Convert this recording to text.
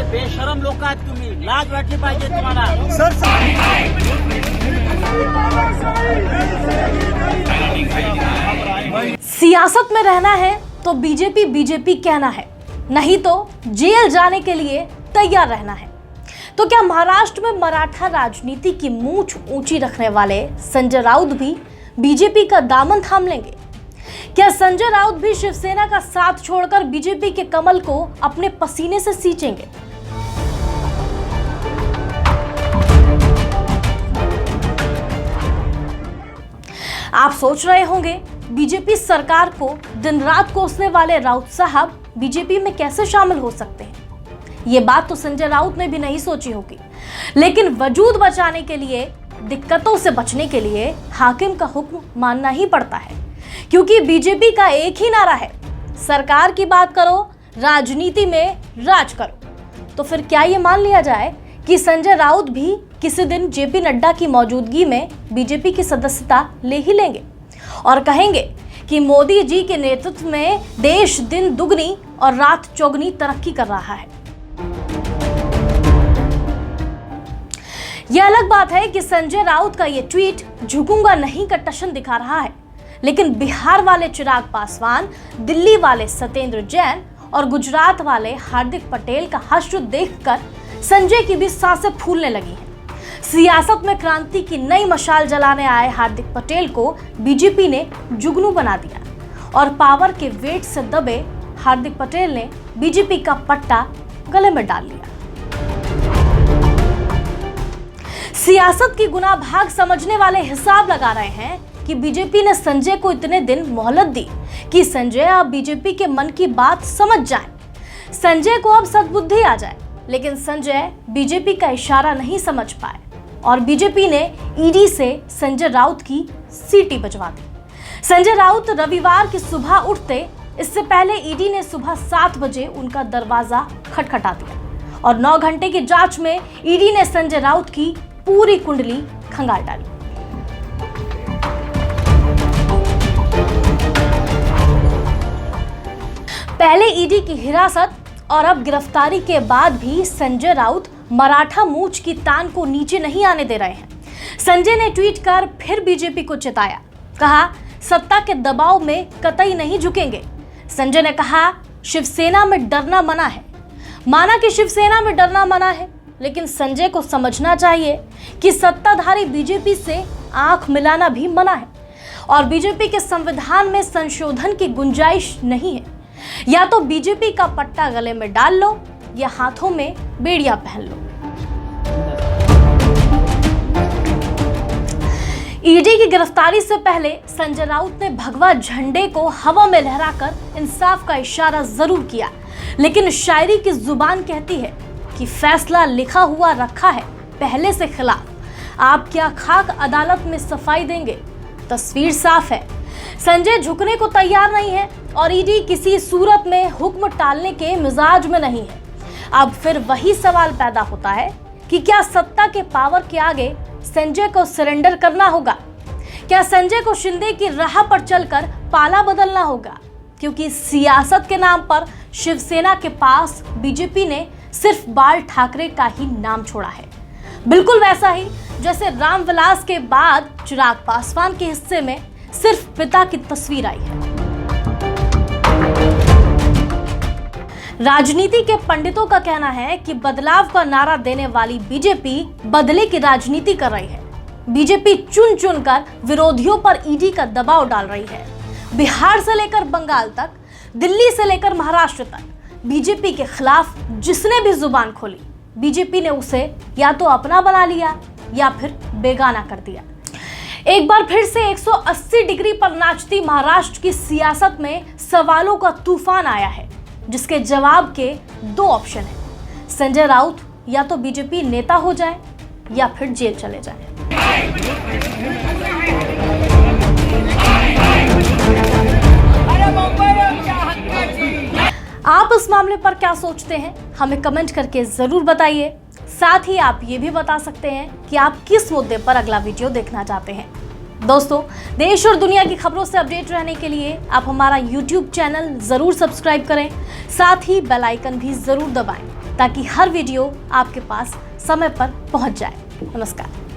बेशरम लोक आहात तुम्ही, लाज वाटली पाहिजे तुम्हाला। सियासत में रहना है तो बीजेपी बीजेपी कहना है, नहीं तो जेल जाने के लिए तैयार रहना है। तो क्या महाराष्ट्र में मराठा राजनीति की मूंछ ऊंची रखने वाले संजय राउत भी बीजेपी का दामन थाम लेंगे? क्या संजय राउत भी शिवसेना का साथ छोड़कर बीजेपी के कमल को अपने पसीने से सींचेंगे? आप सोच रहे होंगे बीजेपी सरकार को दिन रात कोसने वाले राउत साहब बीजेपी में कैसे शामिल हो सकते हैं। ये बात तो संजय राउत ने भी नहीं सोची होगी, लेकिन वजूद बचाने के लिए, दिक्कतों से बचने के लिए हाकिम का हुक्म मानना ही पड़ता है, क्योंकि बीजेपी का एक ही नारा है, सरकार की बात करो, राजनीति में राज करो। तो फिर क्या ये मान लिया जाए कि संजय राउत भी किसी दिन जेपी नड्डा की मौजूदगी में बीजेपी की सदस्यता ले ही लेंगे और कहेंगे कि मोदी जी के नेतृत्व में देश दिन दुगनी और रात चौगनी तरक्की कर रहा है। यह अलग बात है कि संजय राउत का यह ट्वीट झुकूंगा नहीं का टशन दिखा रहा है, लेकिन बिहार वाले चिराग पासवान, दिल्ली वाले सत्येंद्र जैन और गुजरात वाले हार्दिक पटेल का हश्र देखकर संजय की भी सांसें फूलने लगी हैं। सियासत में क्रांति की नई मशाल जलाने आए हार्दिक पटेल को बीजेपी ने जुगनू बना दिया और पावर के वेट से दबे हार्दिक पटेल ने बीजेपी का पट्टा गले में डाल लिया। सियासत की गुनाह भाग समझने वाले हिसाब लगा रहे हैं कि बीजेपी ने संजय को इतने दिन मोहलत दी कि संजय अब बीजेपी के मन की बात समझ जाए, संजय को अब सद्बुद्धि आ जाए। लेकिन संजय बीजेपी का इशारा नहीं समझ पाए और बीजेपी ने ईडी से संजय राउत की सीटी बजवा दी। संजय राउत रविवार की सुबह उठते इससे पहले ईडी ने सुबह 7 बजे उनका दरवाजा खटखटा दिया और 9 घंटे की जांच में ईडी ने संजय राउत की पूरी कुंडली खंगाल डाली। पहले ईडी की हिरासत और अब गिरफ्तारी के बाद भी संजय राउत मराठा मूंछ की तान को नीचे नहीं आने दे रहे हैं। संजय ने ट्वीट कर फिर बीजेपी को चेताया, कहा सत्ता के दबाव में कतई नहीं झुकेंगे। संजय ने कहा शिवसेना में डरना मना है। माना कि शिवसेना में डरना मना है, लेकिन संजय को समझना चाहिए कि सत्ताधारी बीजेपी से आंख मिलाना भी मना है और बीजेपी के संविधान में संशोधन की गुंजाइश नहीं है। या तो बीजेपी का पट्टा गले में डाल लो या हाथों में बेड़ियां पहन लो। ईडी की गिरफ्तारी से पहले संजय राउत ने भगवा झंडे को हवा में लहराकर इंसाफ का इशारा जरूर किया, लेकिन शायरी की जुबान कहती है कि फैसला लिखा हुआ रखा है पहले से खिलाफ। आप क्या खाक अदालत में सफाई देंगे? तस्वीर साफ है, संजय झुकने को तैयार नहीं है और ईडी किसी सूरत में हुक्म टालने के मिजाज में नहीं है। अब फिर वही सवाल पैदा होता है कि क्या सत्ता के पावर के आगे संजय को सरेंडर करना होगा? क्या संजय को शिंदे की राह पर चलकर पाला बदलना होगा? क्योंकि सियासत के नाम पर शिवसेना के पास बीजेपी ने सिर्फ बाल ठाकरे का ही नाम छोड़ा है, बिल्कुल वैसा ही जैसे रामविलास के बाद चिराग पासवान के हिस्से में सिर्फ पिता की तस्वीर आई है। राजनीति के पंडितों का कहना है कि बदलाव का नारा देने वाली बीजेपी बदले की राजनीति कर रही है। बीजेपी चुन चुनकर विरोधियों पर ईडी का दबाव डाल रही है। बिहार से लेकर बंगाल तक, दिल्ली से लेकर महाराष्ट्र तक बीजेपी के खिलाफ जिसने भी जुबान खोली, बीजेपी ने उसे या तो अपना बना लिया या फिर बेगाना कर दिया। एक बार फिर से 180 डिग्री पर नाचती महाराष्ट्र की सियासत में सवालों का तूफान आया है, जिसके जवाब के 2 ऑप्शन हैं। संजय राउत या तो बीजेपी नेता हो जाए या फिर जेल चले जाए। आप इस मामले पर क्या सोचते हैं, हमें कमेंट करके जरूर बताइए। साथ ही आप ये भी बता सकते हैं कि आप किस मुद्दे पर अगला वीडियो देखना चाहते हैं। दोस्तों, देश और दुनिया की खबरों से अपडेट रहने के लिए आप हमारा YouTube चैनल जरूर सब्सक्राइब करें, साथ ही बेल आइकन भी जरूर दबाएं। ताकि हर वीडियो आपके पास समय पर पहुंच जाए। नमस्कार।